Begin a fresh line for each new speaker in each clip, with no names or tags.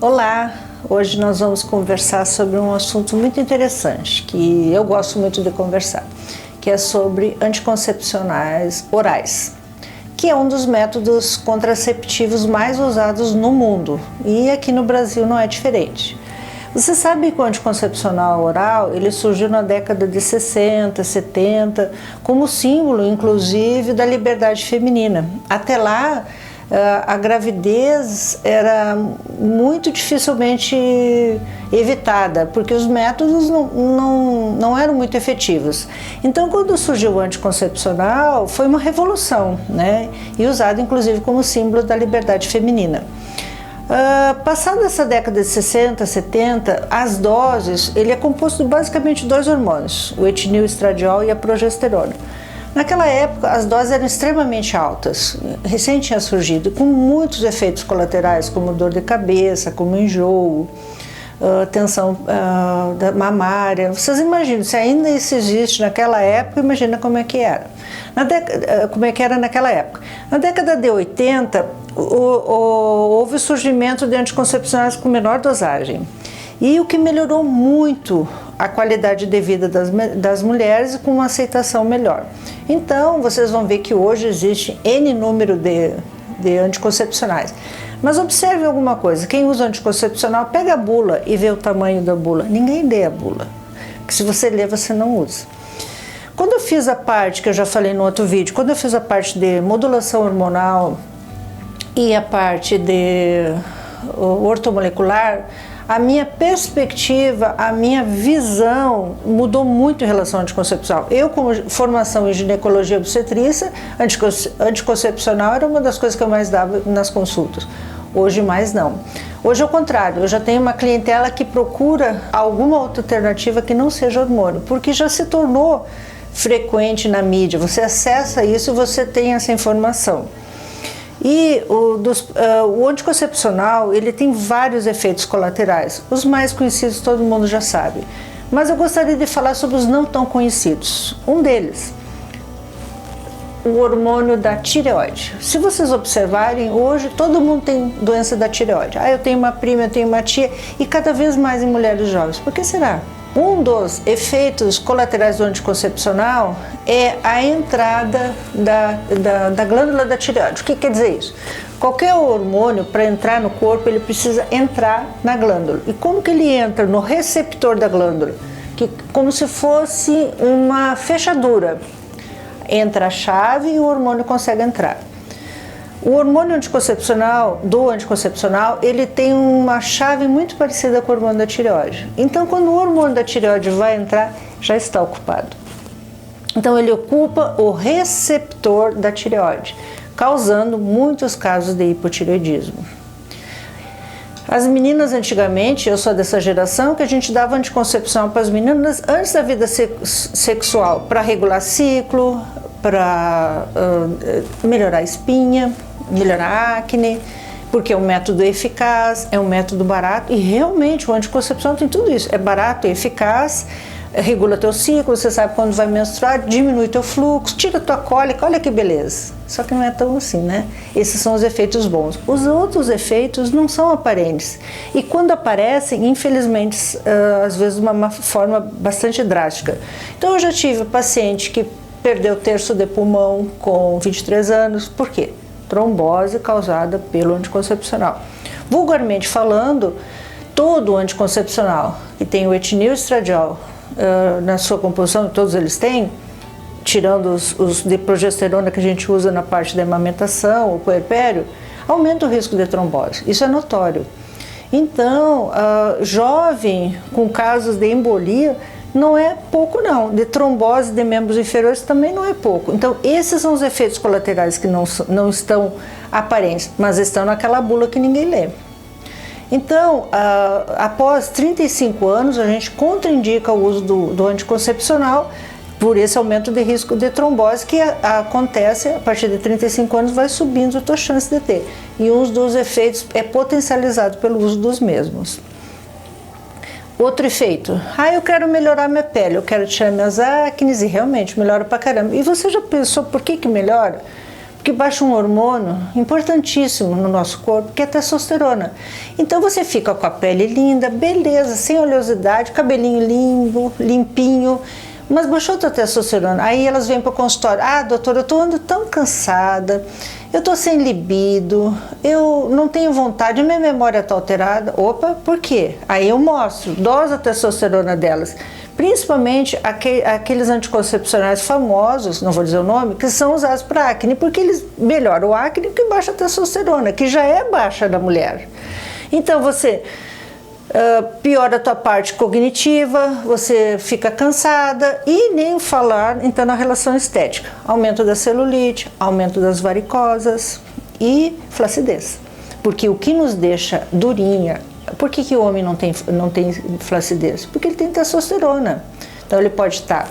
Olá! Hoje nós vamos conversar sobre um assunto muito interessante, que eu gosto muito de conversar, que é sobre anticoncepcionais orais, que é um dos métodos contraceptivos mais usados no mundo, e aqui no Brasil não é diferente. Você sabe que o anticoncepcional oral, ele surgiu na década de 60, 70, como símbolo, inclusive, da liberdade feminina. Até lá, a gravidez era muito dificilmente evitada, porque os métodos não eram muito efetivos. Então, quando surgiu o anticoncepcional, foi uma revolução, né? E usado, inclusive, como símbolo da liberdade feminina. Passada essa década de 60, 70, as doses, ele é composto basicamente de dois hormônios, o etilil estradiol e a progesterona. Naquela época, as doses eram extremamente altas, recém tinha surgido, com muitos efeitos colaterais, como dor de cabeça, como enjoo, tensão mamária. Vocês imaginam, se ainda isso existe naquela época, imagina como é que era. Como é que era naquela época. Na década de 80, houve o surgimento de anticoncepcionais com menor dosagem. E o que melhorou muito a qualidade de vida das mulheres com uma aceitação melhor. Então, vocês vão ver que hoje existe N número de anticoncepcionais. Mas observe alguma coisa, quem usa anticoncepcional pega a bula e vê o tamanho da bula. Ninguém lê a bula, porque se você lê, você não usa. Quando eu fiz a parte, que eu já falei no outro vídeo, quando eu fiz a parte de modulação hormonal e a parte de ortomolecular, a minha perspectiva, a minha visão mudou muito em relação ao anticoncepcional. Eu, com formação em ginecologia e obstetrícia, anticoncepcional era uma das coisas que eu mais dava nas consultas. Hoje mais não. Hoje é o contrário, eu já tenho uma clientela que procura alguma outra alternativa que não seja hormônio, porque já se tornou frequente na mídia, você acessa isso e você tem essa informação. E o anticoncepcional, ele tem vários efeitos colaterais. Os mais conhecidos todo mundo já sabe. Mas eu gostaria de falar sobre os não tão conhecidos. Um deles, o hormônio da tireoide. Se vocês observarem, hoje todo mundo tem doença da tireoide. Eu tenho uma prima, eu tenho uma tia, e cada vez mais em mulheres jovens. Por que será? Um dos efeitos colaterais do anticoncepcional é a entrada da glândula da tireoide. O que quer dizer isso? Qualquer hormônio, para entrar no corpo, ele precisa entrar na glândula. E como que ele entra no receptor da glândula? Como se fosse uma fechadura. Entra a chave e o hormônio consegue entrar. O hormônio anticoncepcional, ele tem uma chave muito parecida com o hormônio da tireoide. Então, quando o hormônio da tireoide vai entrar, já está ocupado. Então, ele ocupa o receptor da tireoide, causando muitos casos de hipotireoidismo. As meninas antigamente, eu sou dessa geração, que a gente dava anticoncepção para as meninas antes da vida sexual, para regular ciclo, para melhorar a espinha, melhorar a acne, porque é um método eficaz, é um método barato, e realmente o anticoncepcional tem tudo isso, é barato, é eficaz, regula teu ciclo, você sabe quando vai menstruar, diminui teu fluxo, tira tua cólica, olha que beleza. Só que não é tão assim, né? Esses são os efeitos bons. Os outros efeitos não são aparentes. E quando aparecem, infelizmente, às vezes de uma forma bastante drástica. Então eu já tive paciente que perdeu terço de pulmão com 23 anos. Por quê? Trombose causada pelo anticoncepcional. Vulgarmente falando, todo anticoncepcional que tem o etilil estradiol na sua composição, todos eles têm, tirando os de progesterona que a gente usa na parte da amamentação, o puerpério, aumenta o risco de trombose. Isso é notório. Então, jovem com casos de embolia, não é pouco não, de trombose de membros inferiores também não é pouco. Então, esses são os efeitos colaterais que não estão aparentes, mas estão naquela bula que ninguém lê. Então, após 35 anos, a gente contraindica o uso do anticoncepcional por esse aumento de risco de trombose que acontece a partir de 35 anos, vai subindo a tua chance de ter. E um dos efeitos é potencializado pelo uso dos mesmos. Outro efeito, eu quero melhorar minha pele, eu quero tirar minhas acnes e realmente melhora pra caramba. E você já pensou por que melhora? porque baixa um hormônio importantíssimo no nosso corpo, que é a testosterona. Então você fica com a pele linda, beleza, sem oleosidade, cabelinho limpo, limpinho, mas baixou a testosterona. Aí elas vêm para o consultório: ah, doutora, eu estou andando tão cansada, eu estou sem libido, eu não tenho vontade, minha memória está alterada. Opa, por quê? Aí eu mostro, dose a testosterona delas. Principalmente aqueles anticoncepcionais famosos, não vou dizer o nome, que são usados para acne, porque eles melhoram o acne que baixa a testosterona, que já é baixa da mulher. Então você piora a tua parte cognitiva, você fica cansada e nem falar então na relação estética. Aumento da celulite, aumento das varicosas e flacidez. Porque o que nos deixa durinha. Por que o homem não tem flacidez? Porque ele tem testosterona. Então ele pode estar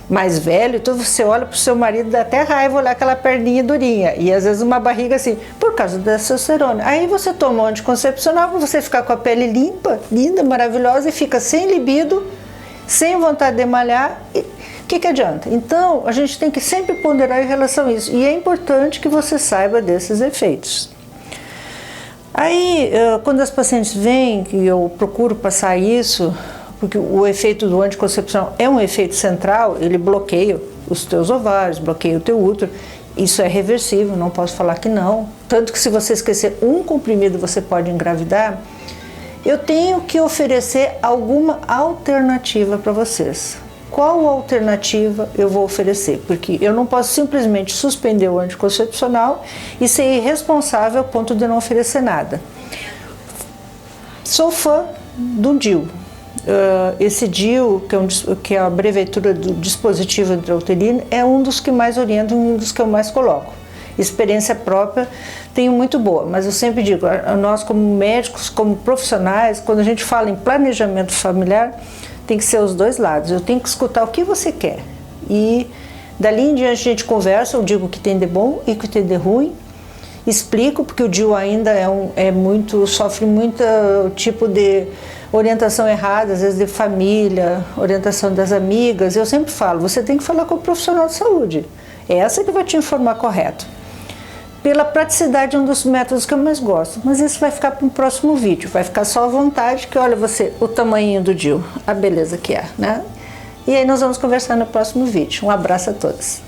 mais velho, então você olha para o seu marido, dá até raiva olhar aquela perninha durinha. E às vezes uma barriga assim, por causa da testosterona. Aí você toma um anticoncepcional para você ficar com a pele limpa, linda, maravilhosa, e fica sem libido, sem vontade de malhar. O que adianta? Então a gente tem que sempre ponderar em relação a isso. E é importante que você saiba desses efeitos. Aí, quando as pacientes vêm, que eu procuro passar isso, porque o efeito do anticoncepcional é um efeito central, ele bloqueia os teus ovários, bloqueia o teu útero, isso é reversível, não posso falar que não. Tanto que se você esquecer um comprimido, você pode engravidar. Eu tenho que oferecer alguma alternativa para vocês. Qual alternativa eu vou oferecer? Porque eu não posso simplesmente suspender o anticoncepcional e ser irresponsável ao ponto de não oferecer nada. Sou fã do DIU. Esse DIU, que é a abreviatura do dispositivo intrauterino, é um dos que mais oriento, um dos que eu mais coloco. Experiência própria tenho muito boa, mas eu sempre digo, nós como médicos, como profissionais, quando a gente fala em planejamento familiar, tem que ser os dois lados. Eu tenho que escutar o que você quer. E dali em diante a gente conversa, eu digo o que tem de bom e o que tem de ruim. Explico, porque o DIU ainda sofre muito tipo de orientação errada, às vezes de família, orientação das amigas. Eu sempre falo, você tem que falar com o profissional de saúde. É essa que vai te informar correto. Pela praticidade, é um dos métodos que eu mais gosto. Mas isso vai ficar para um próximo vídeo. Vai ficar só à vontade, que olha o tamanhinho do DIU, a beleza que é, né? E aí nós vamos conversar no próximo vídeo. Um abraço a todos.